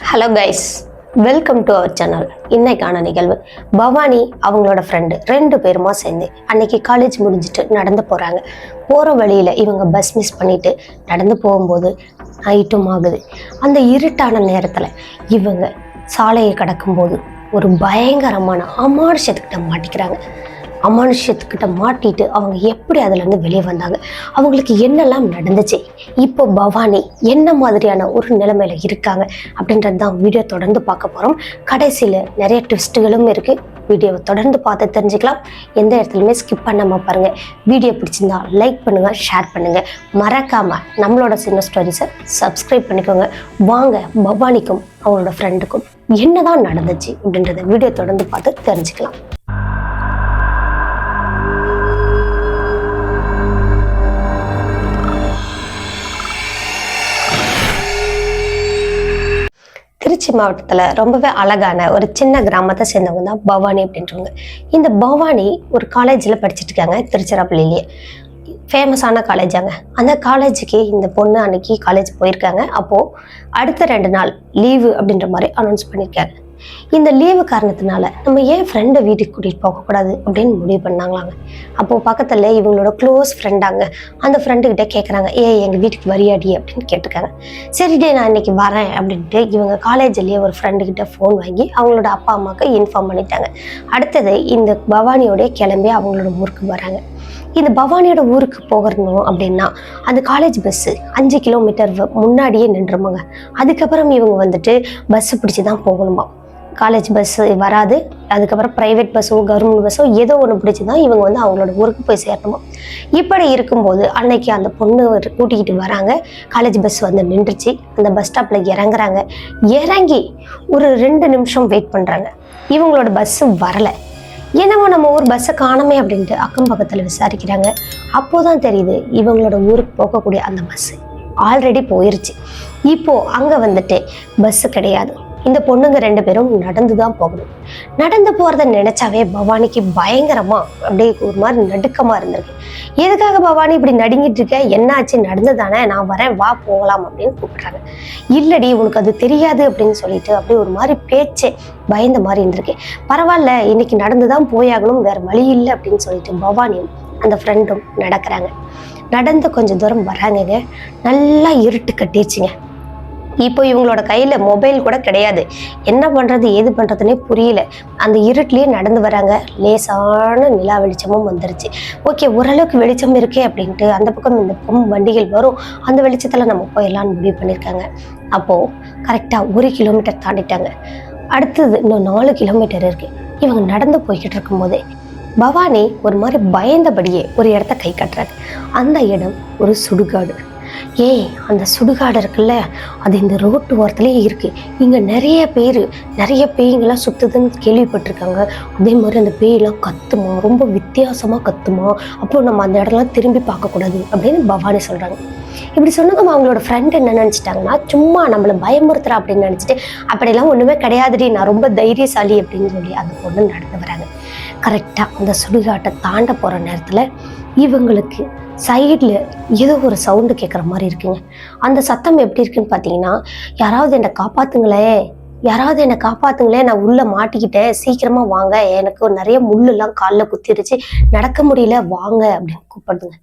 Hello guys, welcome to our channel. இன்னைக்கான நிகழ்வு பவானி அவங்களோட ஃப்ரெண்டு 2 பேருமா சேர்ந்து அன்னைக்கு காலேஜ் முடிஞ்சிட்டு நடந்து போகிறாங்க. போகிற வழியில் இவங்க பஸ் மிஸ் பண்ணிட்டு நடந்து போகும்போது நைட்டும் ஆகுது. அந்த இருட்டான நேரத்தில் இவங்க சாலையை கடக்கும்போது ஒரு பயங்கரமான அமானுஷத்துக்கிட்ட மாட்டிக்கிறாங்க. அமானுஷத்துக்கிட்ட மாட்டிட்டு அவங்க எப்படி அதுலேருந்து வெளியே வந்தாங்க, அவங்களுக்கு என்னெல்லாம் நடந்துச்சு, இப்போ பவானி என்ன மாதிரியான ஒரு நிலைமையில இருக்காங்க அப்படின்றது தான் வீடியோ தொடர்ந்து பார்க்க போகிறோம். கடைசியில் நிறைய ட்விஸ்ட்டுகளும் இருக்குது. வீடியோவை தொடர்ந்து பார்த்து தெரிஞ்சுக்கலாம். எந்த இடத்துலையுமே ஸ்கிப் பண்ணாமல் பாருங்கள். வீடியோ பிடிச்சிருந்தா லைக் பண்ணுங்கள், ஷேர் பண்ணுங்கள். மறக்காமல் நம்மளோட சின்ன ஸ்டோரிஸை சப்ஸ்கிரைப் பண்ணிக்கோங்க. வாங்க பவானிக்கும் அவங்களோட ஃப்ரெண்டுக்கும் என்னதான் நடந்துச்சு அப்படின்றத வீடியோ தொடர்ந்து பார்த்து தெரிஞ்சுக்கலாம். திருச்சி மாவட்டத்தில் ரொம்பவே அழகான ஒரு சின்ன கிராமத்தை சேர்ந்தவங்க தான் பவானி அப்படின்றவங்க. இந்த பவானி ஒரு காலேஜில் படிச்சுட்டு இருக்காங்க, திருச்சிராப்பள்ளியிலேயே. ஃபேமஸான காலேஜாங்க. அந்த காலேஜுக்கு இந்த பொண்ணு அன்னைக்கு காலேஜ் போயிருக்காங்க. அப்போது அடுத்த 2 நாள் லீவு அப்படின்ற மாதிரி அனௌன்ஸ் பண்ணியிருக்காங்க. இந்த லீவு காரணத்தினால நம்ம ஏன் ஃப்ரெண்டை வீட்டுக்கு கூட்டிகிட்டு போகக்கூடாது அப்படின்னு முடிவு பண்ணாங்களாங்க. அப்போது பக்கத்தில் இவங்களோட க்ளோஸ் ஃப்ரெண்டாங்க. அந்த ஃப்ரெண்டுக்கிட்ட கேட்குறாங்க, எங்கள் வீட்டுக்கு வரியாடி அப்படின்னு கேட்டிருக்காங்க. சரிடே நான் இன்னைக்கு வரேன் அப்படின்ட்டு இவங்க காலேஜ்லேயே ஒரு ஃப்ரெண்டுக்கிட்ட ஃபோன் வாங்கி அவங்களோட அப்பா அம்மாவுக்கு இன்ஃபார்ம் பண்ணிட்டாங்க. அடுத்தது இந்த பவானியோடைய கிளம்பி அவங்களோட ஊருக்கு வராங்க. இந்த பவானியோட ஊருக்கு போகணும் அப்படின்னா அந்த காலேஜ் பஸ்ஸு 5 கிலோமீட்டர் முன்னாடியே நின்றுமாங்க. அதுக்கப்புறம் இவங்க வந்துட்டு பஸ்ஸு பிடிச்சி தான் போகணுமா. காலேஜ் பஸ்ஸு வராது. அதுக்கப்புறம் ப்ரைவேட் பஸ்ஸோ கவர்மெண்ட் பஸ்ஸோ ஏதோ ஒன்று பிடிச்சி தான் இவங்க வந்து அவங்களோட ஊருக்கு போய் சேரணுமா. இப்படி இருக்கும்போது அன்னைக்கு அந்த பொண்ணு கூட்டிக்கிட்டு வராங்க. காலேஜ் பஸ் வந்து நின்றுச்சு. அந்த பஸ் ஸ்டாப்பில் இறங்குறாங்க. இறங்கி ஒரு 2 நிமிஷம் வெயிட் பண்ணுறாங்க. இவங்களோட பஸ்ஸு வரலை. என்னமோ நம்ம ஊர் பஸ்ஸை காணமே அப்படின்ட்டு அக்கம் பக்கத்தில் விசாரிக்கிறாங்க. அப்போதான் தெரியுது இவங்களோட ஊருக்கு போகக்கூடிய அந்த பஸ்ஸு ஆல்ரெடி போயிருச்சு. இப்போது அங்கே வந்துட்டு பஸ்ஸு கிடையாது. இந்த பொண்ணுங்க 2 பேரும் நடந்து தான் போகணும். நடந்து போகிறத நினச்சாவே பவானிக்கு பயங்கரமாக அப்படியே ஒரு மாதிரி நடுக்கமாக இருந்திருக்கு. எதுக்காக பவானி இப்படி நடுங்கிட்டு இருக்க, என்னாச்சு, நடந்து தானே, நான் வரேன், வா போகலாம் அப்படின்னு கூப்பிட்றாங்க. இல்லடி உனக்கு அது தெரியாது அப்படின்னு சொல்லிட்டு அப்படியே ஒரு மாதிரி பேச்சே பயந்த மாதிரி இருந்திருக்கு. பரவாயில்ல, இன்னைக்கு நடந்து தான் போயாகணும், வேறு வழி இல்லை அப்படின்னு சொல்லிட்டு பவானியும் அந்த ஃப்ரெண்டும் நடக்கிறாங்க. நடந்து கொஞ்சம் தூரம் வராங்கங்க. நல்லா இருட்டு கட்டிடுச்சுங்க. இப்போ இவங்களோட கையில் மொபைல் கூட கிடையாது. என்ன பண்ணுறது ஏது பண்ணுறதுனே புரியல. அந்த இருட்டிலேயே நடந்து வராங்க. லேசான நிலா வெளிச்சமும் வந்துருச்சு. ஓகே, ஓரளவுக்கு வெளிச்சம் இருக்கே அப்படின்ட்டு அந்த பக்கம் இந்த வண்டிகள் வரும், அந்த வெளிச்சத்தில் நம்ம போயிடலான்னு முடிவு பண்ணியிருக்காங்க. அப்போது கரெக்டாக 1 கிலோமீட்டர் தாண்டிட்டாங்க. அடுத்தது இன்னும் 4 கிலோமீட்டர் இருக்குது. இவங்க நடந்து போய்கிட்டு இருக்கும்போதே பவானி ஒரு மாதிரி பயந்தபடியே ஒரு இடத்த கை காட்டுறாங்க. அந்த இடம் ஒரு சுடுகாடு. அந்த சுடுகாடு இருக்குல்ல, அது இந்த ரோட்டு ஓரத்துலேயே இருக்குது. இங்கே நிறைய பேய்ங்கெல்லாம் சுற்றுதுன்னு கேள்விப்பட்டிருக்காங்க. அதே மாதிரி அந்த பேயெல்லாம் கத்துமா, ரொம்ப வித்தியாசமாக கத்துமா. அப்போ நம்ம அந்த இடம்லாம் திரும்பி பார்க்கக்கூடாது அப்படின்னு பவானி சொல்கிறாங்க. இப்படி சொன்னதும் அவங்களோட ஃப்ரெண்ட் என்ன நினச்சிட்டாங்கன்னா, சும்மா நம்மளை பயமுறுத்துறா அப்படின்னு நினச்சிட்டு, அப்படிலாம் ஒன்றுமே கிடையாதுடி, நான் ரொம்ப தைரியசாலி அப்படின்னு சொல்லி அந்த பொண்ணு நடந்து வராங்க. கரெக்டாக அந்த சுடுகாட்டை தாண்ட போகிற நேரத்தில் இவங்களுக்கு சைடில் ஏதோ ஒரு சவுண்டு கேட்குற மாதிரி இருக்குங்க. அந்த சத்தம் எப்படி இருக்குன்னு பார்த்தீங்கன்னா, யாராவது என்னை காப்பாற்றுங்களே, நான் உள்ளே மாட்டிக்கிட்டேன், சீக்கிரமாக வாங்க, எனக்கு நிறைய முள்ளெல்லாம் காலில் குத்திருச்சு, நடக்க முடியல, வாங்க அப்படின்னு கூப்பிடுதுங்க.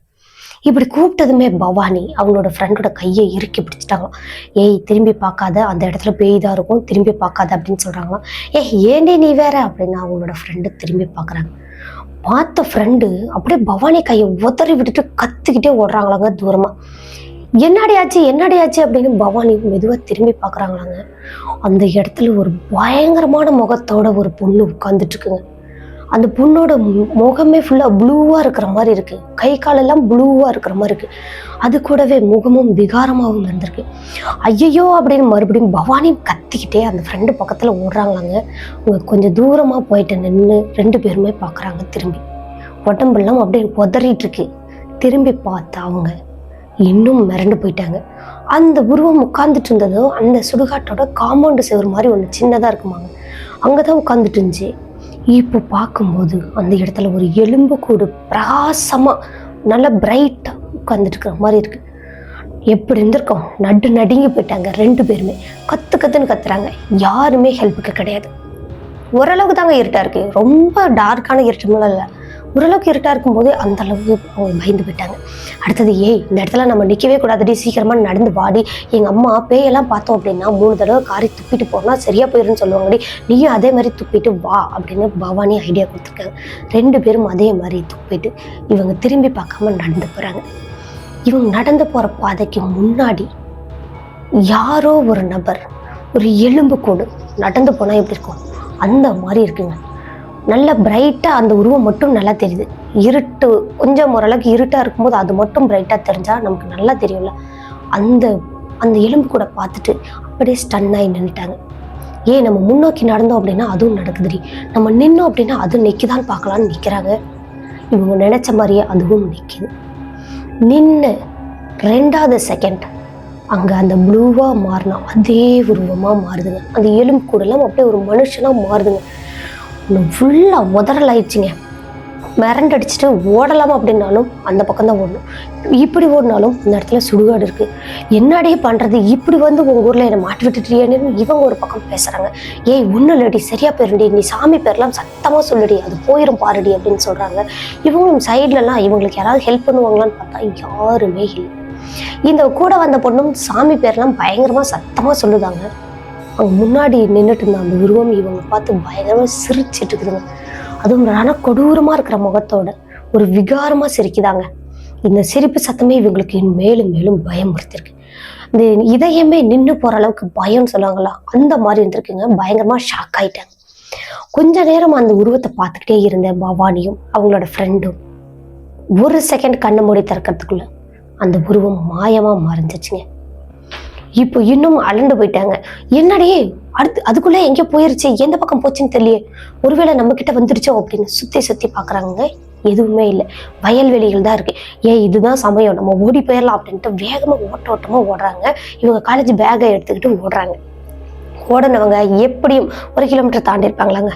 இப்படி கூப்பிட்டதுமே பவானி அவங்களோட ஃப்ரெண்டோட கையை இறுக்கி பிடிச்சிட்டாங்களாம். திரும்பி பார்க்காத, அந்த இடத்துல பேய்தான் இருக்கும், திரும்பி பார்க்காத அப்படின்னு சொல்கிறாங்களாம். ஏண்டி நீ வேற அப்படின்னு அவங்களோட ஃப்ரெண்டு திரும்பி பார்க்குறாங்க. பார்த்த ஃப்ரெண்டு அப்படியே பவானி கையை உதறி விட்டுட்டு கத்திக்கிட்டே ஓடுறாங்களாங்க தூரமாக. என்னடி ஆச்சு அப்படின்னு பவானி மெதுவாக திரும்பி பார்க்குறாங்களாங்க. அந்த இடத்துல ஒரு பயங்கரமான முகத்தோட ஒரு பொண்ணு உட்காந்துட்டு இருக்குங்க. அந்த பொண்ணோட முகமே ஃபுல்லாக ப்ளூவாக இருக்கிற மாதிரி இருக்குது. கை காலெல்லாம் ப்ளூவாக இருக்கிற மாதிரி இருக்குது. அது கூடவே முகமும் விகாரமாகவும் இருந்திருக்கு. ஐயோ அப்படின்னு மறுபடியும் பவானி கத்திக்கிட்டே அந்த ஃப்ரெண்டு பக்கத்தில் ஓடுறாங்களாங்க. அவங்க கொஞ்சம் தூரமாக போயிட்டு நின்று 2 பேருமே பார்க்குறாங்க. திரும்பி உடம்பெல்லாம் அப்படியே உதறிட்டு இருக்கு. திரும்பி பார்த்தா அவங்க இன்னும் மிரண்டு போயிட்டாங்க. அந்த உருவம் உட்காந்துட்டு இருந்ததும் அந்த சுடுகாட்டோட காம்பவுண்டு செவரு மாதிரி ஒன்று சின்னதாக இருக்குமாங்க, அங்கே தான் உட்காந்துட்டு இருந்துச்சு. இப்போ பார்க்கும்போது அந்த இடத்துல ஒரு எலும்பு கூடு பிரகாசமாக நல்ல பிரைட்டாக உட்காந்துட்டு இருக்கிற மாதிரி இருக்குது. எப்படி இருந்திருக்கோம், நடுங்கி போயிட்டாங்க 2 பேருமே. கத்துன்னு கத்துறாங்க, யாருமே ஹெல்ப்புக்கு கிடையாது. ஓரளவுக்கு தாங்க இருட்டா இருக்கு, ரொம்ப டார்க்கான இருட்டுமெல்லாம் இல்லை, ஓரளவுக்கு இருட்டா இருக்கும்போது அந்த அளவுக்கு அவங்க பயந்து போயிட்டாங்க. அடுத்தது, இந்த இடத்துல நம்ம நிற்கவே கூடாதுடி, சீக்கிரமா நடந்து வாடி, எங்க அம்மா பேயெல்லாம் பார்த்தோம் அப்படின்னா 3 தடவை காரி துப்பிட்டு போனா சரியா போயிருன்னு சொல்லுவாங்கடி, நீயும் அதே மாதிரி துப்பிட்டு வா அப்படின்னு பவானி ஐடியா கொடுத்துருக்காங்க. 2 பேரும் அதே மாதிரி துப்பிட்டு இவங்க திரும்பி பார்க்காம நடந்து போறாங்க. இவங்க நடந்து போற பாதைக்கு முன்னாடி யாரோ ஒரு நபர், ஒரு எலும்பு கூடு நடந்து போனா எப்படி இருக்கும் அந்த மாதிரி இருக்குங்க. நல்ல பிரைட்டாக அந்த உருவம் மட்டும் நல்லா தெரியுது. இருட்டு கொஞ்சம் ஓரளவுக்கு இருட்டாக இருக்கும்போது அது மட்டும் பிரைட்டாக தெரிஞ்சால் நமக்கு நல்லா தெரியும்ல. அந்த அந்த எலும்பு கூட பார்த்துட்டு அப்படியே ஸ்டன்னாகி நின்றுட்டாங்க. நம்ம முன்னோக்கி நடந்தோம் அப்படின்னா அதுவும் நடக்குதுடி, நம்ம நின்னோம் அப்படின்னா அதுவும் நிற்கிதான் பார்க்கலான்னு நிற்கிறாங்க. இவங்க நினச்ச மாதிரியே அதுவும் நிற்கிது. நின்று 2வது செகண்ட் அங்கே அந்த ப்ளூவாக மாறினா அதே உருவமாக மாறுதுங்க. அந்த எலும்பு கூடலாம் அப்படியே ஒரு மனுஷனாக மாறுதுங்க. ஃபுல்லாக உதறலாயிடுச்சுங்க. மிரண்டடிச்சிட்டு ஓடலாம் அப்படின்னாலும் அந்த பக்கம் தான் ஓடணும், இப்படி ஓடினாலும் இந்த இடத்துல சுடுகாடு இருக்குது, என்னடியே பண்ணுறது, இப்படி வந்து உங்கள் ஊரில் என்னை மாட்டி விட்டுட்டியேன்னு இவங்க ஒரு பக்கம் பேசுகிறாங்க. ஒன்றும் இல்லடி, சரியா போயிருண்டி, நீ சாமி பேர்லாம் சத்தமாக சொல்லுடி, அது போயிடும் பாருடி அப்படின்னு சொல்கிறாங்க. இவங்களும் சைட்லலாம் இவங்களுக்கு யாராவது ஹெல்ப் பண்ணுவாங்களான்னு பார்த்தா யாருமே இல்லை. இந்த கூட வந்த பொண்ணும் சாமி பேர்லாம் பயங்கரமாக சத்தமாக சொல்லுதாங்க. அவங்க முன்னாடி நின்றுட்டு இருந்த அந்த உருவம் இவங்க பார்த்து பயங்கரமாக சிரிச்சிட்டு இருக்குதுங்க. அதுவும் ரண கொடூரமாக இருக்கிற முகத்தோட ஒரு விகாரமாக சிரிக்குதாங்க. இந்த சிரிப்பு சத்தமே இவங்களுக்கு மேலும் மேலும் பயமுறுத்திருக்கு. இந்த இதயமே நின்று போகிற அளவுக்கு பயம்னு சொல்லுவாங்களா, அந்த மாதிரி இருந்திருக்குங்க. பயங்கரமாக ஷாக் ஆகிட்டாங்க. கொஞ்ச நேரம் அந்த உருவத்தை பார்த்துக்கிட்டே இருந்த பவானியும் அவங்களோட ஃப்ரெண்டும் ஒரு செகண்ட் கண்ணை மூடி திறக்கிறதுக்குள்ள அந்த உருவம் மாயமாக மறைஞ்சிச்சுங்க. இப்போ இன்னும் அலண்டு போயிட்டாங்க. என்னடே அதுக்குள்ளே எங்கே போயிருச்சு, எந்த பக்கம் போச்சுன்னு தெரியல, ஒருவேளை நம்ம கிட்ட வந்துருச்சோ அப்படின்னு சுற்றி பார்க்குறாங்க. எதுவுமே இல்லை, வயல்வெளிகள் தான் இருக்கு. இதுதான் சமயம், நம்ம ஓடி போயிடலாம் அப்படின்ட்டு வேகமாக ஓட்டமாக ஓடுறாங்க. இவங்க காலேஜ் பேக்கை எடுத்துக்கிட்டு ஓடுறாங்க. ஓடனவங்க எப்படியும் 1 கிலோமீட்டர் தாண்டி இருப்பாங்களாங்க.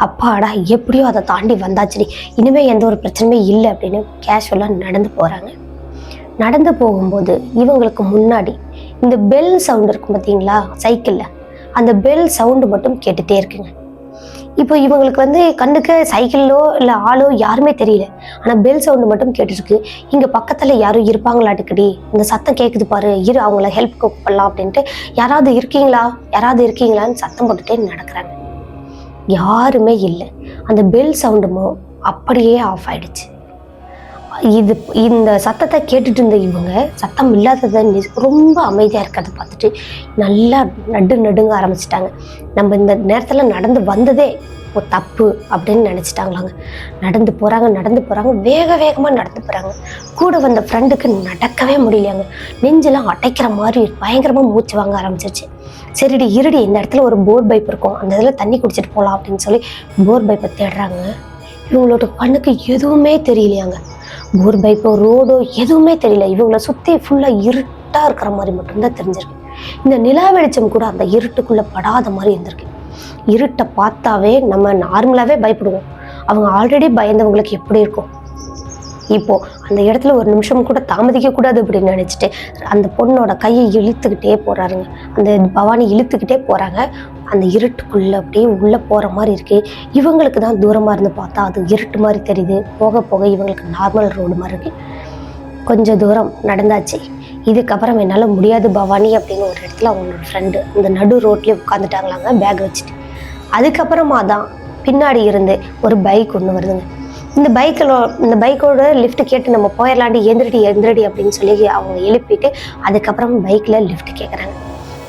அப்பாடா, எப்படியோ அதை தாண்டி வந்தாச்சுடி, இனிமேல் எந்த ஒரு பிரச்சனையும் இல்லை அப்படின்னு கேஷுவலாக நடந்து போகிறாங்க. நடந்து போகும்போது இவங்களுக்கு முன்னாடி இந்த பெல் சவுண்ட் இருக்கும் பார்த்தீங்களா சைக்கிளில், அந்த பெல் சவுண்டு மட்டும் கேட்டுகிட்டே இருக்குங்க. இப்போ இவங்களுக்கு கண்ணுக்கு சைக்கிளோ இல்லை ஆளோ யாருமே தெரியல, ஆனால் பெல் சவுண்டு மட்டும் கேட்டுருக்கு. இங்கே பக்கத்தில் யாரும் இருப்பாங்களாட்டுக்கடி, இந்த சத்தம் கேட்குது பாரு, அவங்கள ஹெல்ப் கூப்பிடலாம் அப்படின்ட்டு, யாராவது இருக்கீங்களான்னு சத்தம் போட்டுட்டே நடக்கிறாங்க. யாருமே இல்லை. அந்த பெல் சவுண்டுமோ அப்படியே ஆஃப் ஆயிடுச்சு. இந்த சத்தத்தை கேட்டுட்டு இருந்த இவங்க சத்தம் இல்லாததை ரொம்ப அமைதியாக இருக்கிறத பார்த்துட்டு நல்லா நடுங்க ஆரம்பிச்சிட்டாங்க. நம்ம இந்த நேரத்தில் நடந்து வந்ததே ஒரு தப்பு அப்படின்னு நினச்சிட்டாங்களாங்க. நடந்து போகிறாங்க, வேகமாக நடந்து போகிறாங்க. கூட வந்த ஃப்ரெண்டுக்கு நடக்கவே முடியலையாங்க. நெஞ்செல்லாம் அடைக்கிற மாதிரி பயங்கரமாக மூச்சு வாங்க ஆரம்பிச்சிருச்சு. சரிடி இருடி, இந்த இடத்துல ஒரு போர் பைப் இருக்கும், அந்த இதில் தண்ணி குடிச்சிட்டு போகலாம் அப்படின்னு சொல்லி போர் பைப்பை தேடுறாங்க. இவங்களோட கண்ணுக்கு எதுவுமே தெரியலையாங்க. போர் பைப்போ ரோடோ எதுவுமே தெரியல. இவங்களை சுற்றி ஃபுல்லாக இருட்டாக இருக்கிற மாதிரி மட்டும்தான் தெரிஞ்சிருக்கு. இந்த நிலா வெளிச்சம் கூட அந்த இருட்டுக்குள்ளே படாத மாதிரி இருந்திருக்கு. இருட்டை பார்த்தாவே நம்ம நார்மலாகவே பயப்படுவோம், அவங்க ஆல்ரெடி பயந்தவங்களுக்கு எப்படி இருக்கும். இப்போ அந்த இடத்துல ஒரு நிமிஷம் கூட தாமதிக்க கூடாது அப்படின்னு நினச்சிட்டு அந்த பொண்ணோட கையை இழுத்துக்கிட்டே போகிறாருங்க. அந்த பவானி இழுத்துக்கிட்டே போகிறாங்க. அந்த இருட்டுக்குள்ளே அப்படியே உள்ளே போகிற மாதிரி இருக்குது. இவங்களுக்கு தான் தூரமாக இருந்து பார்த்தா அது இருட்டு மாதிரி தெரியுது. போக போக இவங்களுக்கு நார்மல் ரோடு மாதிரி இருக்குது. கொஞ்சம் தூரம் நடந்தாச்சு. இதுக்கப்புறம் என்னால் முடியாது பவானி அப்படின்னு ஒரு இடத்துல அவங்களோட ஃப்ரெண்டு இந்த நடு ரோட்லேயே உட்காந்துட்டாங்களாங்க பேக் வச்சுட்டு. அதுக்கப்புறமா தான் பின்னாடி இருந்து ஒரு பைக் ஒன்று வருதுங்க. இந்த பைக்கோட லிஃப்ட் கேட்டு நம்ம போயிடலாண்டி, எந்திரடி அப்படின்னு சொல்லி அவங்க எழுப்பிட்டு அதுக்கப்புறம் பைக்கில் லிஃப்ட் கேட்குறாங்க.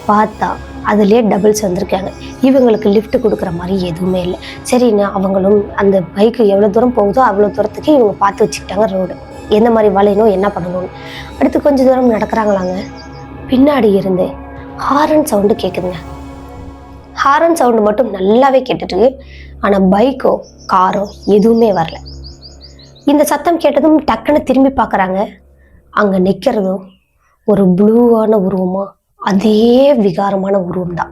பார்த்தா அதுலேயே டபுள்ஸ் வந்திருக்காங்க. இவங்களுக்கு லிஃப்ட் கொடுக்குற மாதிரி எதுவுமே இல்லை. சரின்னு அவங்களும் அந்த பைக்கு எவ்வளோ தூரம் போகுதோ அவ்வளோ தூரத்துக்கு இவங்க பார்த்து வச்சுக்கிட்டாங்க ரோடு, எந்த மாதிரி வளையணும் என்ன பண்ணணும்னு. அடுத்து கொஞ்சம் தூரம் நடக்கிறாங்களாங்க. பின்னாடி இருந்து ஹாரன் சவுண்டு கேட்குதுங்க. ஹாரன் சவுண்டு மட்டும் நல்லாவே கேட்டுட்டு, ஆனால் பைக்கோ காரோ எதுவுமே வரல. இந்த சத்தம் கேட்டதும் டக்குன்னு திரும்பி பார்க்குறாங்க. அங்கே நிற்கிறதும் ஒரு ப்ளூவான உருவமாக அதே விகாரமான உருவம் தான்.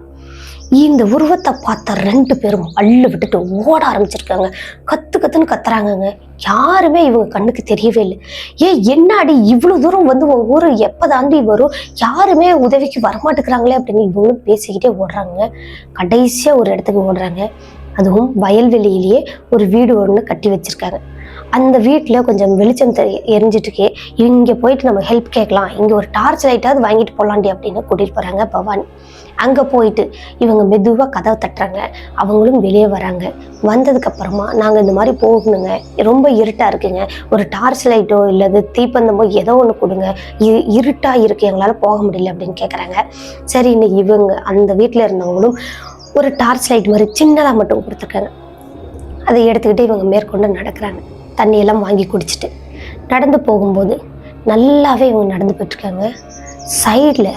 இந்த உருவத்தை பார்த்த 2 பேரும் அள்ளு விட்டுட்டு ஓட ஆரம்பிச்சிருக்காங்க. கத்துன்னு கத்துறாங்கங்க. யாருமே இவங்க கண்ணுக்கு தெரியவே இல்லை. என்னாடி இவ்வளோ தூரம் வந்து உங்க ஊர் எப்போ தாண்டி வரும், யாருமே உதவிக்கு வரமாட்டேங்கிறாங்களே அப்படின்னு இவங்களும் பேசிக்கிட்டே ஓடுறாங்க. கடைசியாக ஒரு இடத்துக்கு ஓடுறாங்க. அதுவும் வயல்வெளியிலேயே ஒரு வீடு ஒன்று கட்டி வச்சிருக்காங்க. அந்த வீட்டில் கொஞ்சம் வெளிச்சம் எரிஞ்சிட்டுக்கே இங்கே போயிட்டு நம்ம ஹெல்ப் கேட்கலாம், இங்கே ஒரு டார்ச் லைட்டாவது வாங்கிட்டு போகலாண்டி அப்படின்னு கூட்டிகிட்டு போகிறாங்க பவானி. அங்கே போயிட்டு இவங்க மெதுவாக கதவை தட்டுறாங்க. அவங்களும் வெளியே வராங்க. வந்ததுக்கப்புறமா நாங்கள் இந்த மாதிரி போகணுங்க, ரொம்ப இருட்டாக இருக்குங்க, ஒரு டார்ச் லைட்டோ இல்லை தீப்பந்தமோ ஏதோ ஒன்று கொடுங்க, இருட்டாக இருக்குது, எங்களால் போக முடியல அப்படின்னு கேட்குறாங்க. சரின்னு இவங்க அந்த வீட்டில் இருந்தவங்களும் ஒரு டார்ச் லைட் மாதிரி சின்னதாக மட்டும் கொடுத்துருக்காங்க. அதை எடுத்துக்கிட்டு இவங்க மேற்கொண்டு நடக்கிறாங்க. தண்ணியெல்லாம் வாங்கி குடிச்சிட்டு நடந்து போகும்போது நல்லாவே இவங்க நடந்து போயிட்டுருக்காங்க. சைடில்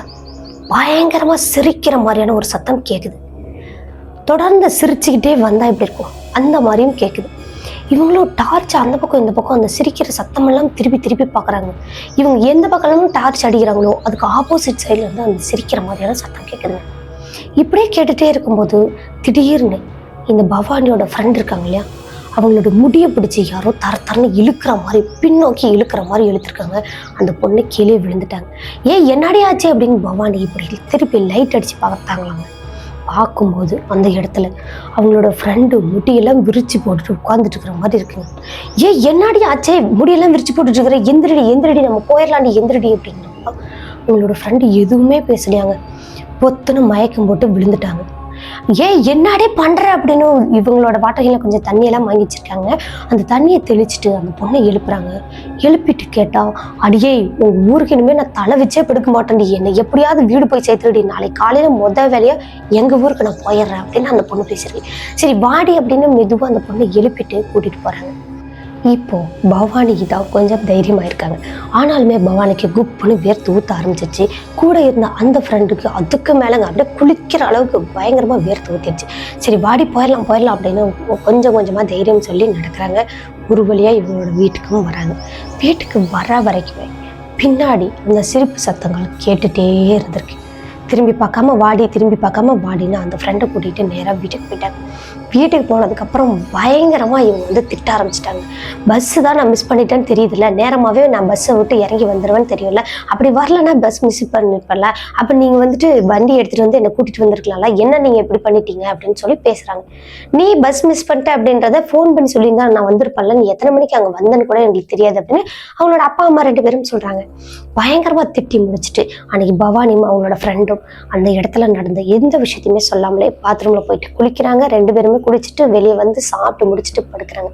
பயங்கரமாக சிரிக்கிற மாதிரியான ஒரு சத்தம் கேட்குது. தொடர்ந்து சிரிச்சுக்கிட்டே வந்தால் எப்படி இருக்கும் அந்த மாதிரியும் கேட்குது. இவங்களும் டார்ச் அந்த பக்கம் இந்த பக்கம் அந்த சிரிக்கிற சத்தமெல்லாம் திருப்பி திருப்பி பார்க்குறாங்க. இவங்க எந்த பக்கம்லாம் டார்ச் அடிக்கிறாங்களோ அதுக்கு ஆப்போசிட் சைடில் இருந்து அந்த சிரிக்கிற மாதிரியான சத்தம் கேட்குதுங்க. இப்படியே கேட்டுகிட்டே இருக்கும்போது திடீர்னு இந்த பவானியோட ஃப்ரெண்ட் இருக்காங்க இல்லையா, அவங்களோட முடியை பிடிச்சி யாரோ தரன்னு இழுக்கிற மாதிரி, பின்னோக்கி இழுக்கிற மாதிரி இழுத்துருக்காங்க. அந்த பொண்ணு கீழே விழுந்துட்டாங்க. என்னடி ஆச்சு அப்படின்னு பவானி இப்படி திருப்பி லைட் அடித்து பார்த்தாங்களாங்க. பார்க்கும்போது அந்த இடத்துல அவங்களோட ஃப்ரெண்டு முடியெல்லாம் விரிச்சு போட்டுட்டு உட்காந்துட்டு இருக்கிற மாதிரி இருக்குங்க. என்னடி ஆச்சே, முடியெல்லாம் விரிச்சு போட்டுட்டு இருக்கிற, எந்திரடி நம்ம போயிடலாண்டி எந்திரடி அப்படிங்கிறப்ப அவங்களோட ஃப்ரெண்டு எதுவுமே பேசலையாங்க. பொத்துன்னு மயக்கம் போட்டு விழுந்துட்டாங்க. என்னடே பண்ற அப்படின்னு இவங்களோட வாட்டகையில கொஞ்சம் தண்ணியெல்லாம் வாங்கி வச்சிருக்காங்க. அந்த தண்ணியை தெளிச்சுட்டு அந்த பொண்ணை எழுப்புறாங்க. எழுப்பிட்டு கேட்டா, அடியே உங்க ஊருக்கு இனிமே நான் தலை வச்சே படுக்க மாட்டேன்டி, என்னை எப்படியாவது வீடு போய் சேர்த்துடி, நாளைக்கு காலையில வேலையா எங்க ஊருக்கு நான் போயிடுறேன் அப்படின்னு அந்த பொண்ணு பேசுறேன். சரி வாடி அப்படின்னு மெதுவா அந்த பொண்ணை எழுப்பிட்டு கூட்டிட்டு போறாங்க. இப்போ பவானிக்கு தான் கொஞ்சம் தைரியமாக இருக்காங்க. ஆனாலுமே பவானிக்கு குப்புன்னு வேர்த்து ஊற்ற ஆரம்பிச்சிச்சு. கூட இருந்த அந்த ஃப்ரெண்டுக்கு அதுக்கு மேலேங்க அப்படியே குளிக்கிற அளவுக்கு பயங்கரமாக வேர்த்து ஊற்றிடுச்சு. சரி வாடி போயிடலாம் அப்படின்னு கொஞ்சம் கொஞ்சமாக தைரியம் சொல்லி நடக்கிறாங்க. ஒரு வழியாக இவங்களோட வீட்டுக்கும் வராங்க. வீட்டுக்கு வர வரைக்குமே பின்னாடி அந்த சிரிப்பு சத்தங்கள் கேட்டுகிட்டே இருந்திருக்கு. திரும்பி பார்க்காம வாடின்னு அந்த ஃப்ரெண்டை கூட்டிகிட்டு நேராக வீட்டுக்கு போயிட்டாங்க. வீட்டுக்கு போனதுக்கப்புறம் பயங்கரமாக இவங்க வந்து திட்ட ஆரம்பிச்சிட்டாங்க. பஸ்ஸு தான் நான் மிஸ் பண்ணிட்டேன்னு தெரியுதுல்ல, நேரமாகவே நான் பஸ்ஸை விட்டு இறங்கி வந்துடுவேன்னு தெரியும்ல, அப்படி வரலன்னா பஸ் மிஸ் பண்ணிருப்பேன்ல, அப்போ நீங்கள் வந்துட்டு வண்டி எடுத்துகிட்டு வந்து என்னை கூட்டிகிட்டு வந்திருக்கலாம்ல, என்ன நீங்கள் எப்படி பண்ணிட்டீங்க அப்படின்னு சொல்லி பேசுகிறாங்க. நீ பஸ் மிஸ் பண்ணிட்ட அப்படின்றத ஃபோன் பண்ணி சொல்லியிருந்தா நான் வந்திருப்பேன்ல, நீ எத்தனை மணிக்கு அங்கே வந்தேன்னு கூட எங்களுக்கு தெரியாது அப்படின்னு அவங்களோட அப்பா அம்மா 2 பேரும் சொல்கிறாங்க. பயங்கரமாக திட்டி முடிச்சுட்டு அன்னைக்கு பவானியும் அவங்களோட ஃப்ரெண்டும் அந்த இடத்துல நடந்த எந்த விஷயத்தையுமே சொல்லாமலே பாத்ரூமில் போயிட்டு குளிக்கிறாங்க. 2 பேருமே குளிச்சுட்டு வெளியே வந்து சாப்பிட்டு முடிச்சுட்டு படுக்கிறாங்க.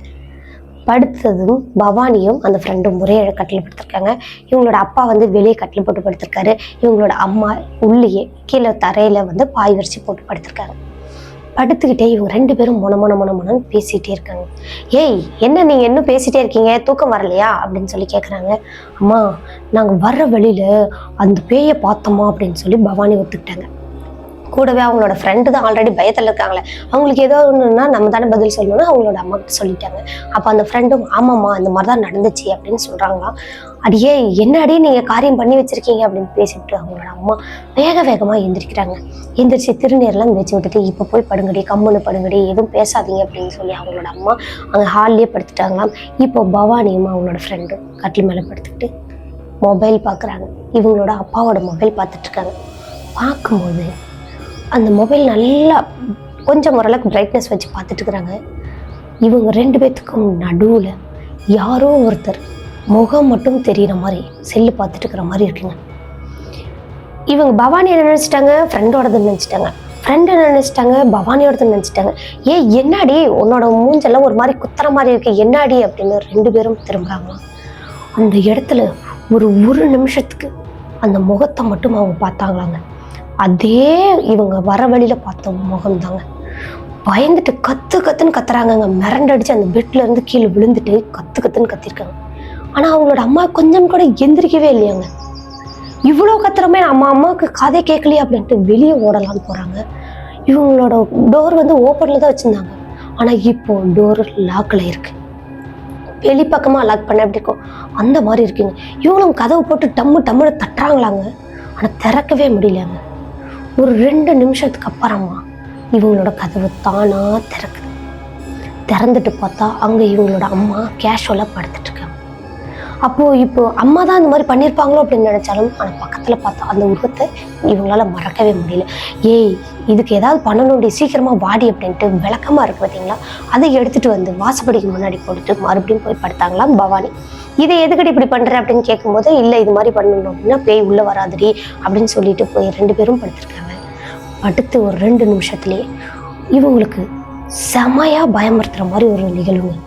படுத்ததும் பவானியும் அந்த ஃப்ரெண்டும் ஒரே கட்டில் படுத்திருக்காங்க. இவங்களோட அப்பா வந்து வெளியே கட்டில் போட்டு படுத்திருக்காரு. இவங்களோட அம்மா உள்ளேயே கீழே தரையில வந்து பாய் விரிச்சு போட்டு படுத்திருக்காங்க. படுத்துக்கிட்டே இவங்க 2 பேரும் மொனன்னு பேசிகிட்டே இருக்காங்க. என்ன நீங்கள் இன்னும் பேசிகிட்டே இருக்கீங்க, தூக்கம் வரலையா அப்படின்னு சொல்லி கேட்குறாங்க. அம்மா நாங்கள் வர்ற வழியில் அந்த பேயை பார்த்தோமா அப்படின்னு சொல்லி பவானி ஒத்துக்கிட்டாங்க. கூடவே அவங்களோட ஃப்ரெண்டு தான் ஆல்ரெடி பயத்தில் இருக்காங்களே, அவங்களுக்கு ஏதோ ஒன்றுன்னா நம்ம தானே பதில் சொல்லணும்னு அவங்களோட அம்மா கிட்ட சொல்லிட்டாங்க. அப்போ அந்த ஃப்ரெண்டும் ஆமாம்மா அந்த மாதிரி தான் நடந்துச்சு அப்படின்னு சொல்கிறாங்களாம். அடியே என்னடி நீங்கள் காரியம் பண்ணி வச்சுருக்கீங்க அப்படின்னு பேசிவிட்டு அவங்களோட அம்மா வேகமாக எந்திரிக்கிறாங்க. எந்திரிச்சு திருநீரெலாம் வச்சு விட்டுட்டு இப்போ போய் படுங்கடி, கம்முன்னு படுங்கடி, எதுவும் பேசாதீங்க அப்படின்னு சொல்லி அவங்களோட அம்மா அங்கே ஹால்லேயே படுத்துட்டாங்களாம். இப்போ பவானியும் அவங்களோட ஃப்ரெண்டும் கட்டில் மேலே படுத்துக்கிட்டு மொபைல் பார்க்குறாங்க. இவங்களோட அப்பாவோட மொபைல் பார்த்துட்ருக்காங்க. பார்க்கும்போது அந்த மொபைல் நல்லா கொஞ்சம் ஓரளவுக்கு பிரைட்னஸ் வச்சு பார்த்துட்டு இருக்கிறாங்க. இவங்க 2 பேர்த்துக்கும் நடுவில் யாரோ ஒருத்தர் முகம் மட்டும் தெரிகிற மாதிரி செல்லு பார்த்துட்டு இருக்கிற மாதிரி இருக்குங்க. இவங்க பவானி என்ன நினச்சிட்டாங்க, ஃப்ரெண்டோடதுன்னு நினச்சிட்டாங்க. ஃப்ரெண்டு என்ன நினச்சிட்டாங்க, பவானியோடதுன்னு நினச்சிட்டாங்க. என்னடி உன்னோட மூஞ்செல்லாம் ஒரு மாதிரி குத்துற மாதிரி இருக்கு, என்னடி அப்படின்னு 2 பேரும் திரும்புகிறாங்களாம். அந்த இடத்துல ஒரு நிமிஷத்துக்கு அந்த முகத்தை மட்டும் அவங்க பார்த்தாங்களாங்க. அதே இவங்க வர வழியில் பார்த்த முகம் தாங்க. பயந்துட்டு கத்துன்னு கத்துறாங்க. மிரண்டடிச்சு அந்த பெட்ல இருந்து கீழே விழுந்துட்டு கத்துன்னு கத்திருக்காங்க. ஆனால் அவங்களோட அம்மா கொஞ்சம் கூட எந்திரிக்கவே இல்லையாங்க. இவ்வளோ கத்துறமே அம்மாவுக்கு கதை கேட்கலையே அப்படின்ட்டு வெளியே ஓடலான்னு போகிறாங்க. இவங்களோட டோர் வந்து ஓப்பனில் தான் வச்சுருந்தாங்க. ஆனால் இப்போ டோர் லாக்கில் இருக்கு. வெளிப்பக்கமாக லாக் பண்ண எப்படி இருக்கும் அந்த மாதிரி இருக்குங்க. இவங்களும் கதவை போட்டு டம்முன்னு தட்டுறாங்களாங்க. ஆனால் திறக்கவே முடியலங்க. ஒரு 2 நிமிஷத்துக்கு அப்புறமா இவங்களோட கதவு தானா திறக்குது. திறந்துட்டு பார்த்தா அங்கே இவங்களோட அம்மா கேஷுவலாக படுத்துட்டு இருக்காங்க. அப்போது இப்போ அம்மா தான் இந்த மாதிரி பண்ணியிருப்பாங்களோ அப்படின்னு நினச்சாலும், ஆனால் பக்கத்தில் பார்த்தா அந்த உருவத்தை இவங்களால மறக்கவே முடியல. ஏய், இதுக்கு ஏதாவது பண்ணணும்டி, சீக்கிரமாக வாடி அப்படின்ட்டு விளக்கமாக இருக்குது பார்த்தீங்களா, அதை எடுத்துகிட்டு வந்து வாசப்படிக்கு முன்னாடி போட்டுட்டு மறுபடியும் போய் படுத்தாங்களாம் பவானி. இதை எதுக்கடி இப்படி பண்ணுற அப்படின்னு கேட்கும்போது, இல்லை இது மாதிரி பண்ணணும் அப்படின்னா பேய் உள்ளே வராதுடி அப்படின்னு சொல்லிட்டு போய் 2 பேரும் படுத்துருக்காங்க. படுத்து ஒரு 2 நிமிஷத்துலேயே இவங்களுக்கு செமையாக பயமுறுத்துகிற மாதிரி ஒரு நிகழ்வுங்க.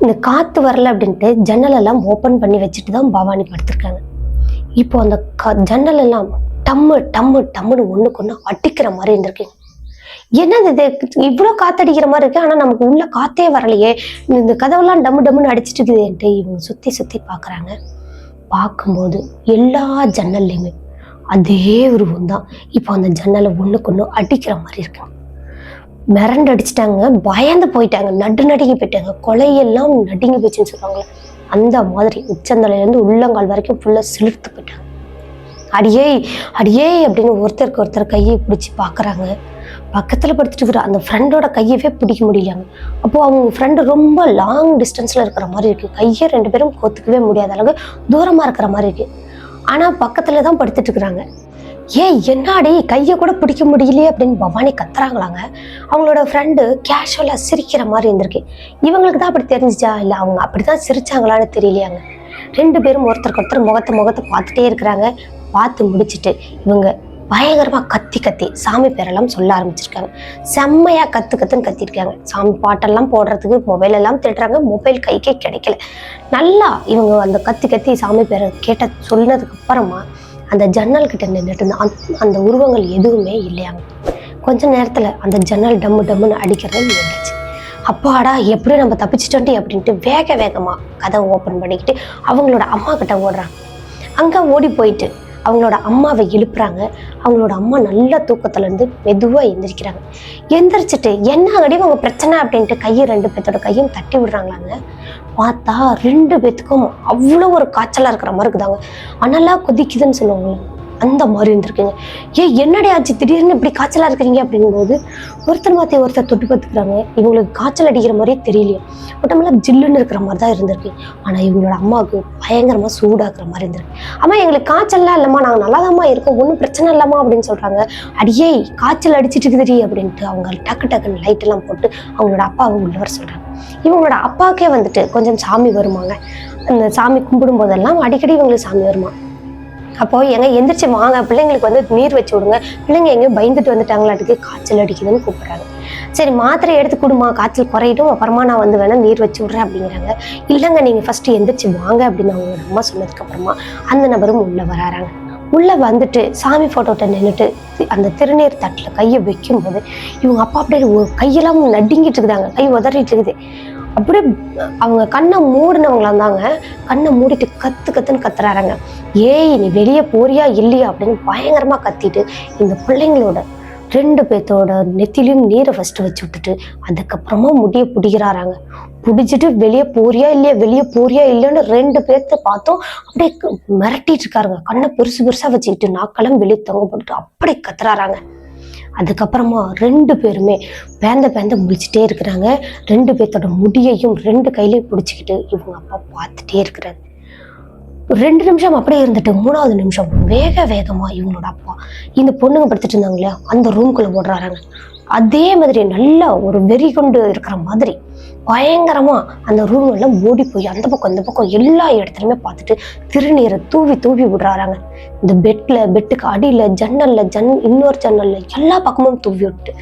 இந்த காற்று வரல அப்படின்ட்டு ஜன்னலெல்லாம் ஓப்பன் பண்ணி வச்சுட்டு தான் பவானி படுத்திருக்காங்க. இப்போ அந்த ஜன்னல் எல்லாம் டம்மு டம்மு டம்முன்னு ஒன்றுக்கு ஒன்று அடிக்கிற மாதிரி இருந்திருக்குங்க. என்னது இது, இவ்வளோ காற்றடிக்கிற மாதிரி இருக்கு, ஆனால் நமக்கு உள்ள காற்றே வரலையே, இந்த கதவெல்லாம் டம்மு டம்முன்னு அடிச்சிட்டு இருக்குதுன்ட்டு இவங்க சுற்றி சுற்றி பார்க்குறாங்க. பார்க்கும்போது எல்லா ஜன்னல்லையுமே அதே உருவம் தான் இப்போ அந்த ஜன்னலை ஒன்றுக்கு ஒன்று அடிக்கிற மாதிரி இருக்கு. மிரண்டு அடிச்சிட்டாங்க, பயந்து போயிட்டாங்க, நடுங்கி போயிட்டாங்க, கொலையெல்லாம் நடுங்கி போச்சுன்னு சொல்லுவாங்களே அந்த மாதிரி உச்சந்தலையிலேருந்து உள்ளங்கால் வரைக்கும் ஃபுல்லாக சிலிர்த்து போயிட்டாங்க. அடியே அடியே அப்படின்னு ஒருத்தருக்கு ஒருத்தர் கையை பிடிச்சி பார்க்குறாங்க. பக்கத்தில் படுத்துட்டு இருக்கிற அந்த ஃப்ரெண்டோட கையவே பிடிக்க முடியலாங்க. அப்போது அவங்க ஃப்ரெண்டு ரொம்ப லாங் டிஸ்டன்ஸில் இருக்கிற மாதிரி இருக்குது. கையை 2 பேரும் கோத்துக்கவே முடியாத அளவுக்கு தூரமாக இருக்கிற மாதிரி இருக்குது. ஆனால் பக்கத்தில் தான் படுத்துட்டு இருக்கிறாங்க. ஏன் என்னாடி கையை கூட பிடிக்க முடியலையே அப்படின்னு பவானி கத்துறாங்களாங்க. அவங்களோட ஃப்ரெண்டு கேஷுவலாக சிரிக்கிற மாதிரி இருந்திருக்கு. இவங்களுக்கு தான் அப்படி தெரிஞ்சிச்சா, இல்லை அவங்க அப்படி தான் சிரிச்சாங்களான்னு தெரியலையாங்க. 2 பேரும் ஒருத்தருக்கு ஒருத்தர் முகத்தை பார்த்துட்டே இருக்கிறாங்க. பார்த்து முடிச்சுட்டு இவங்க பயங்கரமாக கத்தி சாமி பேரெல்லாம் சொல்ல ஆரம்பிச்சிருக்காங்க. செம்மையாக கத்துன்னு கத்திருக்காங்க. சாமி பாட்டெல்லாம் போடுறதுக்கு மொபைல் எல்லாம் தேடுறாங்க. மொபைல் கைக்கே கிடைக்கல. நல்லா இவங்க அந்த கத்தி சாமி பேரை சொன்னதுக்கு அப்புறமா அந்த ஜன்னல் கிட்ட நின்றுட்டு அந்த உருவங்கள் எதுவுமே இல்லையாங்க. கொஞ்ச நேரத்தில் அந்த ஜன்னல் டம்மு டம்முன்னு அடிக்கிறது நின்றுச்சு. அப்பாடா, எப்படி நம்ம தப்பிச்சிட்டோண்டி அப்படின்ட்டு வேகமாக கதவை ஓப்பன் பண்ணிக்கிட்டு அவங்களோட அம்மா கிட்ட ஓடுறாங்க. அங்கே ஓடி போயிட்டு அவங்களோட அம்மாவை எழுப்புறாங்க. அவங்களோட அம்மா நல்ல தூக்கத்துலேருந்து மெதுவாக எந்திரிக்கிறாங்க. எந்திரிச்சிட்டு என்ன அடி அவங்க பிரச்சனை அப்படின்ட்டு 2 பேர்த்தோட கையும் தட்டி விடுறாங்களாங்க. பார்த்தா 2 பேத்துக்கும் அவ்வளோ ஒரு காய்ச்சலாக இருக்கிற மாதிரி இருக்குதாங்க. அனலாக கொதிக்குதுன்னு சொல்லுவாங்களே அந்த மாதிரி இருந்திருக்குங்க. என்னடி ஆச்சு திடீர்னு இப்படி காய்ச்சலாக இருக்கிறீங்க அப்படிங்கும்போது ஒருத்தர் மாற்றி ஒருத்தர் தொட்டு பார்த்துக்கிறாங்க. இவங்களுக்கு காய்ச்சல் அடிக்கிற மாதிரியே தெரியலையே, உடம்புலாம் ஜில்லுன்னு இருக்கிற மாதிரி தான் இருந்திருக்கு. ஆனால் இவங்களோட அம்மாவுக்கு பயங்கரமாக சூடாக்குற மாதிரி இருந்திருக்கு. அம்மா, எங்களுக்கு காய்ச்சல்லாம் இல்லைம்மா, நாங்கள் நல்லாதாம்மா இருக்கோம், ஒன்றும் பிரச்சனை இல்லைம்மா அப்படின்னு சொல்கிறாங்க. அடியே காய்ச்சல் அடிச்சிட்டு இருக்குதுடி அப்படின்ட்டு அவங்க டக்குன்னு லைட்டெல்லாம் போட்டு அவங்களோட அப்பாவை உள்ள வர சொல்கிறாங்க. இவங்களோட அப்பாவுக்கே வந்துட்டு கொஞ்சம் சாமி வருமாங்க. அந்த சாமி கும்பிடும் போதெல்லாம் அடிக்கடி இவங்களுக்கு சாமி வருமா. அப்போ எந்திரிச்சு வாங்க, பிள்ளைங்களுக்கு வந்து நீர் வச்சு விடுங்க, பிள்ளைங்க எங்கேயும் பயந்துட்டு வந்துட்டாங்களாட்டுக்கு காய்ச்சல் அடிக்குதுன்னு கூப்பிடுறாங்க. சரி, மாத்திரை எடுத்து கொடுமா, காய்ச்சல் குறையிட்டும், அப்புறமா நான் வந்து வேணா நீர் வச்சு விட்றேன் அப்படிங்கிறாங்க. இல்லைங்க, நீங்கள் ஃபர்ஸ்ட் எந்திரிச்சு வாங்க அப்படின்னு அவங்களோட அம்மா சொன்னதுக்கு அப்புறமா அந்த நபரும் உள்ள வராறாங்க. உள்ள வந்துட்டு சாமி போட்டோட்ட நின்றுட்டு அந்த திருநீர் தட்டில் கையை வைக்கும்போது இவங்க அப்பா அப்படியே கையெல்லாம் நடுங்கிட்டு இருக்குதாங்க, கை உதறிட்டு இருக்குது. அப்படியே அவங்க கண்ணை மூடினவங்களா இருந்தாங்க. கண்ணை மூடிட்டு கத்துன்னு கத்துறாங்க. ஏய், நீ வெளியே போறியா இல்லையா அப்படின்னு பயங்கரமா கத்திட்டு இந்த பிள்ளைங்களோட 2 பேர்த்தோட நெத்திலையும் நீரை ஃபர்ஸ்ட் வச்சு விட்டுட்டு அதுக்கப்புறமா முடிய பிடிக்கிறாராங்க. பிடிச்சிட்டு வெளியே போறியா இல்லையான்னு 2 பேர்த்த பார்த்தோம் அப்படியே மிரட்டிட்டு இருக்காருங்க. கண்ணை பெருசா வச்சுக்கிட்டு நாக்கெல்லாம் வெளியே தொங்க போட்டுட்டு அப்படி கத்துறாராங்க. அதுக்கப்புறமா 2 பேருமே பேந்த முழிச்சிட்டே இருக்கிறாங்க. 2 பேர்த்தோட முடியையும் 2 கையிலையும் பிடிச்சிக்கிட்டு இவங்க அப்பா பார்த்துட்டே இருக்கிறாரு. 2 நிமிஷம் அப்படியே இருந்துட்டு 3வது நிமிஷம் வேகமா இவங்களோட அப்பா இந்த பொண்ணுங்க படுத்துட்டு இருந்தாங்க இல்லையா அந்த ரூம்குள்ள ஓடுறாங்க. அதே மாதிரி நல்ல ஒரு வெறி கொண்டு இருக்கிற மாதிரி பயங்கரமா அந்த ரூம் எல்லாம் ஓடி போய் அந்த பக்கம் எல்லா இடத்துலையுமே பார்த்துட்டு திருநீரை தூவி விடுறாங்க. இந்த பெட்டுக்கு அடியில இன்னொரு ஜன்னல்ல எல்லா பக்கமும் தூவி விட்டு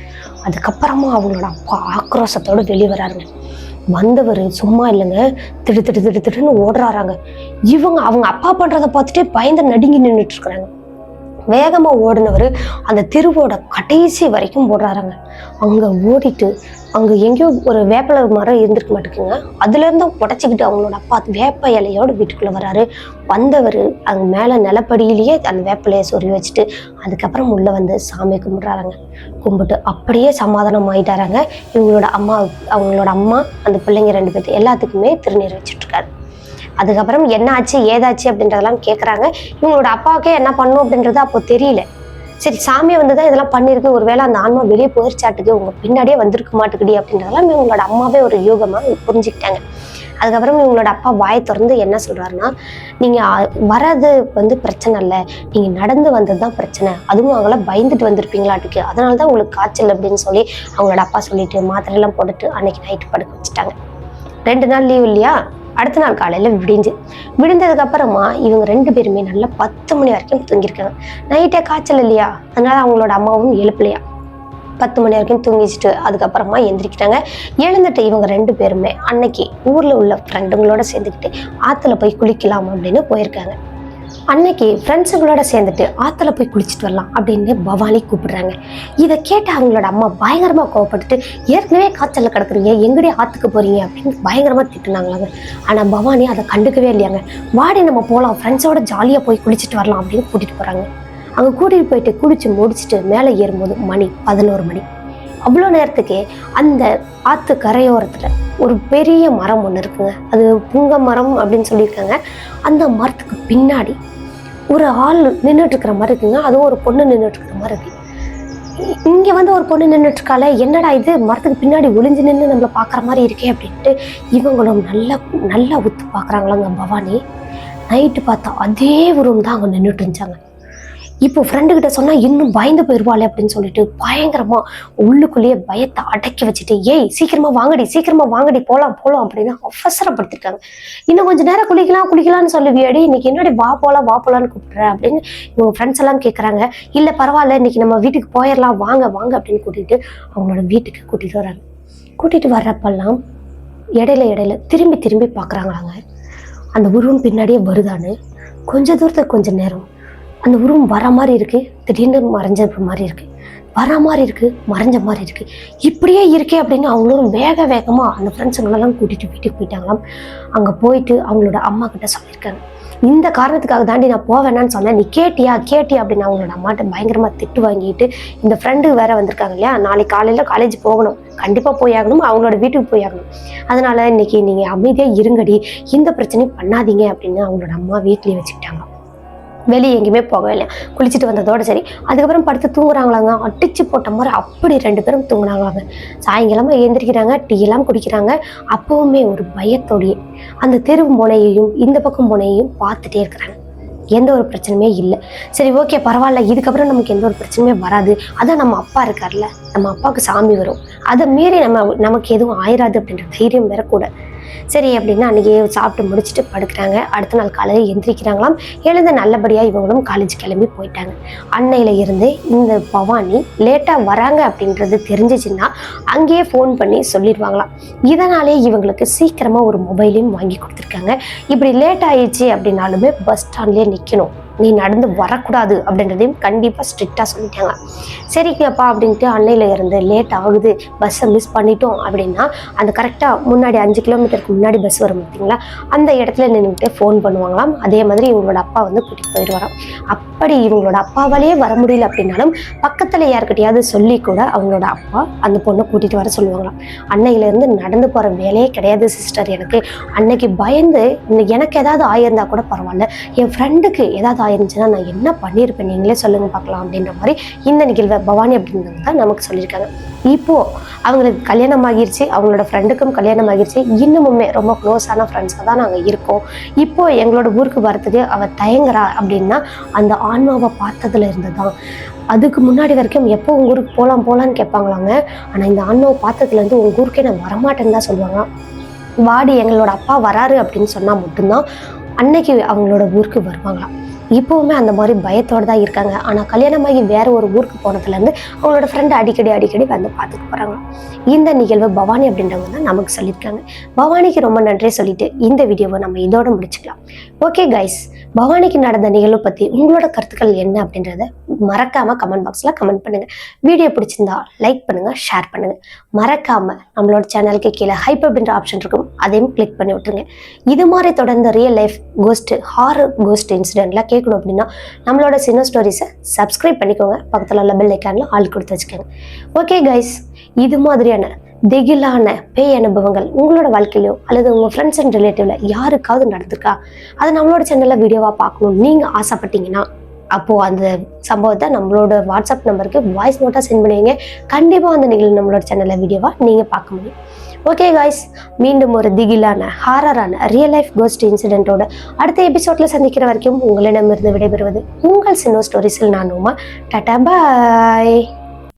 அதுக்கப்புறமா அவங்களோட அப்பா ஆக்ரோஷத்தோட வெளியே வராருங்க. வந்தவர் சும்மா இல்லைங்க, திடுன்னு ஓடுறாங்க. அவங்க அப்பா பண்றதை பார்த்துட்டே பயந்து நடுங்கி நின்றுட்டு இருக்கிறாங்க. வேகமா ஓடினவர் அந்த தெருவோட கடைசி வரைக்கும் ஓடுறாங்க. அங்க ஓடிட்டு அங்க எங்கேயோ ஒரு வேப்பலை மரம் இருந்திருக்க மாட்டேங்குங்க, அதுல இருந்து உடச்சிக்கிட்டு அவங்களோட அப்பா வேப்ப இலையோட வீட்டுக்குள்ள வராரு. வந்தவர் அங்க மேல நிலப்படியிலேயே அந்த வேப்பிலையை சொறி வச்சுட்டு அதுக்கப்புறம் உள்ள வந்து சாமி கும்பிட்டு அப்படியே சமாதானம் ஆயிட்டாராங்க. அவங்களோட அம்மா அந்த பிள்ளைங்க 2 பேர்த்து எல்லாத்துக்குமே திருநீர் வச்சுட்டு இருக்காரு. அதுக்கப்புறம் என்ன ஆச்சு ஏதாச்சு அப்படின்றதெல்லாம் கேட்குறாங்க. இவங்களோட அப்பாவுக்கே என்ன பண்ணும் அப்படின்றது அப்போ தெரியல. சரி சாமியை வந்து தான் இதெல்லாம் பண்ணியிருக்கு, ஒருவேளை அந்த ஆன்மா வெளியே போயிடுச்சாட்டுக்கு உங்க பின்னாடியே வந்திருக்க மாட்டேங்குடி அப்படின்றதெல்லாம் இவங்களோட அம்மாவே ஒரு யோகமா புரிஞ்சுக்கிட்டாங்க. அதுக்கப்புறம் இவங்களோட அப்பா வாயை திறந்து என்ன சொல்றாருன்னா, நீங்க வர்றது வந்து பிரச்சனை இல்லை, நீங்க நடந்து வந்தது தான் பிரச்சனை, அதுவும் அவங்களாம் பயந்துட்டு வந்திருப்பீங்களாட்டுக்கு, அதனால தான் உங்களுக்கு காய்ச்சல் அப்படின்னு சொல்லி அவங்களோட அப்பா சொல்லிட்டு மாத்திரையெல்லாம் போட்டுட்டு அன்னைக்கு நைட்டு படுக்க வச்சுட்டாங்க. 2 நாள் லீவ் இல்லையா, அடுத்த நாள் காலையில விடிஞ்சதுக்கு அப்புறமா இவங்க 2 பேருமே நல்லா 10 மணி வரைக்கும் தூங்கியிருக்காங்க. நைட்டே காய்ச்சல் இல்லையா, அதனால அவங்களோட அம்மாவும் எழுப்பலையா, 10 மணி வரைக்கும் தூங்கிச்சுட்டு அதுக்கப்புறமா எந்திரிக்கிட்டாங்க. எழுந்துட்டு இவங்க 2 பேருமே அன்னைக்கு ஊர்ல உள்ள ஃப்ரெண்டுங்களோட சேர்ந்துக்கிட்டு ஆத்துல போய் குளிக்கலாம் அப்படின்னு போயிருக்காங்க. அன்னைக்கு ஃப்ரெண்ட்ஸுங்களோட சேர்ந்துட்டு ஆத்துல போய் குளிச்சுட்டு வரலாம் அப்படின்னு பவானி கூப்பிடுறாங்க. இதை கேட்டு அவங்களோட அம்மா பயங்கரமா கோவப்பட்டுட்டு, ஏற்கனவே காய்ச்சல்ல கிடக்குறீங்க, எங்கடி ஆத்துக்கு போறீங்க அப்படின்னு பயங்கரமா திட்டுனாங்களாங்க. ஆனா பவானி அதை கண்டுக்கவே இல்லையாங்க. வாடி நம்ம போகலாம், ஃப்ரெண்ட்ஸோட ஜாலியா போய் குளிச்சுட்டு வரலாம் அப்படின்னு கூட்டிட்டு போறாங்க. அங்கே கூட்டிகிட்டு போயிட்டு குளிச்சு முடிச்சுட்டு மேலே ஏறும்போது மணி 11 மணி. அவ்வளோ நேரத்துக்கே அந்த ஆற்று கரையோரத்தில் ஒரு பெரிய மரம் ஒன்று இருக்குங்க, அது புங்க மரம் அப்படின்னு சொல்லியிருக்காங்க. அந்த மரத்துக்கு பின்னாடி ஒரு ஆள் நின்றுட்டு இருக்கிற மாதிரி இருக்குங்க, அதுவும் ஒரு பொண்ணு நின்றுட்டு இருக்கிற மாதிரி இருக்கு. இங்கே வந்து ஒரு பொண்ணு நின்றுட்டு இருக்கால, என்னடா இது மரத்துக்கு பின்னாடி ஒளிஞ்சு நின்று நம்மளை பார்க்குற மாதிரி இருக்கே அப்படின்ட்டு இவங்களும் நல்லா நல்லா உத்து பார்க்குறாங்களாங்க. பவானி நைட்டு பார்த்தா அதே உருவம் தான் அங்கே நின்றுட்டு இருந்தாங்க. இப்போ ஃப்ரெண்டுக்கிட்ட சொன்னால் இன்னும் பயந்து போயிடுவாளே அப்படின்னு சொல்லிட்டு பயங்கரமா உள்ளுக்குள்ளேயே பயத்தை அடக்கி வச்சுட்டு, ஏய் சீக்கிரமா வாங்கடி போகலாம் அப்படின்னு அவசரப்படுத்திருக்காங்க. இன்னும் கொஞ்சம் நேரம் குளிக்கலாம்னு சொல்லுவியாடி, இன்னைக்கு என்னடி வா போலான்னு கூப்பிடுறேன் அப்படின்னு இவங்க ஃப்ரெண்ட்ஸ் எல்லாம் கேட்குறாங்க. இல்லை பரவாயில்ல, இன்னைக்கு நம்ம வீட்டுக்கு போயிடலாம், வாங்க அப்படின்னு கூட்டிட்டு அவங்களோட வீட்டுக்கு கூட்டிட்டு வராங்க. கூட்டிட்டு வர்றப்பெல்லாம் இடையில திரும்பி பார்க்குறாங்களாங்க. அந்த உருவம் பின்னாடியே வருதான்னு. கொஞ்ச தூரத்துக்கு கொஞ்ச நேரம் அந்த உருவம் வர மாதிரி இருக்கு, திடீர்னு மறைஞ்ச மாதிரி இருக்கு, வர மாதிரி இருக்கு, மறைஞ்ச மாதிரி இருக்கு, இப்படியே இருக்கே அப்படின்னு அவங்களும் வேகமா அந்த ஃப்ரெண்ட்ஸுங்களெல்லாம் கூட்டிட்டு வீட்டுக்கு போயிட்டாங்களாம். அங்கே போயிட்டு அவங்களோட அம்மா கிட்ட சொல்லியிருக்காங்க, இந்த காரணத்துக்காக தாண்டி நான் போவேனான்னு சொன்னேன், நீ கேட்டியா அப்படின்னு அவங்களோட அம்மாட்ட பயங்கரமா திட்டு வாங்கிட்டு, இந்த ஃப்ரெண்டு வேற வந்திருக்காங்க இல்லையா, நாளைக்கு காலையில காலேஜ் போகணும், கண்டிப்பா போயாகணும், அவங்களோட வீட்டுக்கு போயாகணும், அதனால இன்னைக்கு நீங்க அமைதியா இருங்கடி, இந்த பிரச்சனையும் பண்ணாதீங்க அப்படின்னு அவங்களோட அம்மா வீட்லயே வச்சுக்கிட்டாங்க. வெளியே எங்கேயுமே போகவே இல்லை. குளிச்சுட்டு வந்ததோட சரி. அதுக்கப்புறம் படுத்து தூங்குறாங்களாங்க. அடிச்சு போட்ட மாதிரி அப்படி 2 பேரும் தூங்குனாங்களாங்க. சாயங்காலமா எழுந்திரிக்கிறாங்க, டீ எல்லாம் குடிக்கிறாங்க. அப்பவுமே ஒரு பயத்தோடையே அந்த தெரு முனையையும் இந்த பக்கம் முனையையும் பார்த்துட்டே இருக்கிறாங்க. எந்த ஒரு பிரச்சனையுமே இல்லை. சரி ஓகே பரவாயில்ல, இதுக்கப்புறம் நமக்கு எந்த ஒரு பிரச்சனையுமே வராது, அதான் நம்ம அப்பா இருக்கார்ல, நம்ம அப்பாவுக்கு சாமி வரும், அதை மீறி நமக்கு எதுவும் ஆயிராது அப்படின்ற தைரியம் வேற கூட. சரி அப்படின்னு அன்றைக்கி சாப்பிட்டு முடிச்சுட்டு படுக்கிறாங்க. அடுத்த நாள் காலையில் எந்திரிக்கிறாங்களாம். எழுந்து நல்லபடியாக இவங்களும் காலேஜ் கிளம்பி போயிட்டாங்க. அன்னையில இருந்து இந்த பவானி லேட்டாக வராங்க அப்படின்றது தெரிஞ்சிச்சுன்னா அங்கேயே ஃபோன் பண்ணி சொல்லிடுவாங்களாம். இதனாலே இவங்களுக்கு சீக்கிரமாக ஒரு மொபைலையும் வாங்கி கொடுத்துருக்காங்க. இப்படி லேட் ஆயிடுச்சு அப்படின்னாலுமே பஸ் ஸ்டாண்ட்லேயே நிற்கணும், நீ நடந்து வரக்கூடாது அப்படின்றதையும் கண்டிப்பாக ஸ்ட்ரிக்டாக சொல்லிட்டாங்க. சரிங்கப்பா அப்படின்ட்டு அன்னையில இருந்து லேட் ஆகுது, பஸ்ஸை மிஸ் பண்ணிட்டோம் அப்படின்னா அந்த கரெக்டாக முன்னாடி 5 கிலோமீட்டருக்கு முன்னாடி பஸ் வரும் பார்த்தீங்களா, அந்த இடத்துல நின்றுட்டு ஃபோன் பண்ணுவாங்களாம். அதே மாதிரி இவங்களோட அப்பா வந்து கூட்டிகிட்டு போயிடுவாராம். அப்படி இவங்களோட அப்பாவாலேயே வர முடியல அப்படின்னாலும் பக்கத்தில் யாருக்கிட்டையாவது சொல்லி கூட அவங்களோட அப்பா அந்த பொண்ணை கூட்டிகிட்டு வர சொல்லுவாங்களாம். அன்னையிலேருந்து நடந்து போகிற வேலையே கிடையாது சிஸ்டர் எனக்கு. அன்னைக்கு பயந்து எனக்கு ஏதாவது ஆயிருந்தா கூட பரவாயில்ல, என் ஃப்ரெண்டுக்கு ஏதாவது ஆயிருந்துச்சுன்னா நான் என்ன பண்ணியிருப்பேன், நீங்களே சொல்லுங்க பார்க்கலாம் அப்படின்ற மாதிரி இந்த நிகழ்வை பவானி அப்படின்றது தான் நமக்கு சொல்லியிருக்காங்க. இப்போ அவங்களுக்கு கல்யாணம் ஆகிருச்சு, அவங்களோட ஃப்ரெண்டுக்கும் கல்யாணம் ஆகிருச்சு, இன்னுமுமே ரொம்ப க்ளோஸான ஃப்ரெண்ட்ஸாக தான் நாங்கள் இருக்கோம். இப்போ எங்களோட ஊருக்கு வரத்துக்கு அவள் தயங்குறா அப்படின்னா அந்த ஆன்மாவை பார்த்ததுல இருந்து தான். அதுக்கு முன்னாடி வரைக்கும் எப்போ உங்கள் ஊருக்கு போகலான்னு கேட்பாங்களாங்க. ஆனால் இந்த ஆன்மாவை பார்த்ததுலேருந்து உங்கள் ஊருக்கே நான் வரமாட்டேன்னு தான் சொல்லுவாங்க. வாடி எங்களோட அப்பா வராரு அப்படின்னு சொன்னால் மட்டும்தான் அன்னைக்கு அவங்களோட ஊருக்கு வருவாங்களாம். இப்போவுமே அந்த மாதிரி பயத்தோடு தான் இருக்காங்க. ஆனால் கல்யாணமாகி வேற ஒரு ஊருக்கு போனதுலேருந்து அவங்களோட ஃப்ரெண்டு அடிக்கடி வந்து பார்த்துட்டு போகிறாங்க. இந்த நிகழ்வு பவானி அப்படின்றவங்க தான் நமக்கு சொல்லியிருக்காங்க. பவானிக்கு ரொம்ப நன்றி சொல்லிட்டு இந்த வீடியோவை நம்ம இதோட முடிச்சுக்கலாம். ஓகே கைஸ், பவானிக்கு நடந்த நிகழ்வு பற்றி உங்களோட கருத்துக்கள் என்ன அப்படின்றத மறக்காமல் கமெண்ட் பாக்ஸில் கமெண்ட் பண்ணுங்கள். வீடியோ பிடிச்சிருந்தா லைக் பண்ணுங்கள், ஷேர் பண்ணுங்கள். மறக்காமல் நம்மளோட சேனலுக்கு கீழே ஹைப் அப்படின்ற ஆப்ஷன் இருக்கும், அதையும் கிளிக் பண்ணி விட்டுருங்க. இது மாதிரி தொடர்ந்து real life ghost, horror ghost இன்சிடென்ட்லாம் கேட்கணும் அப்படின்னா நம்மளோட சின்ன ஸ்டோரிஸை சப்ஸ்கிரைப் பண்ணிக்கோங்க. பக்கத்தில் உள்ள பெல் ஐக்கானில் ஆல் கொடுத்து வச்சுக்கோங்க. ஓகே கைஸ், இது மாதிரியான திகிலான பேய் அனுபவங்கள் உங்களோட வாழ்க்கையிலோ அல்லது உங்கள் ஃப்ரெண்ட்ஸ் அண்ட் ரிலேட்டிவ்ல யாருக்காவது நடந்திருக்கா, அதை நம்மளோட சேனலில் வீடியோவாக பார்க்கணும் நீங்கள் ஆசைப்பட்டீங்கன்னா அப்போது அந்த சம்பவத்தை நம்மளோட வாட்ஸ்அப் நம்பருக்கு வாய்ஸ் நோட்டாக சென்ட் பண்ணுவீங்க. கண்டிப்பாக அந்த நிகழ்வு நம்மளோட சேனலில் வீடியோவாக நீங்கள் பார்க்க முடியும். ஓகே காய்ஸ், மீண்டும் ஒரு திகிலான ஹாரரான ரியல் லைஃப் கோஸ்ட் இன்சிடென்ட்டோட அடுத்த எபிசோடில் சந்திக்கிற வரைக்கும் உங்களிடமிருந்து விடைபெறுவது உங்கள் சினோ ஸ்டோரிஸில் நான் உமா. டாடா பாய்.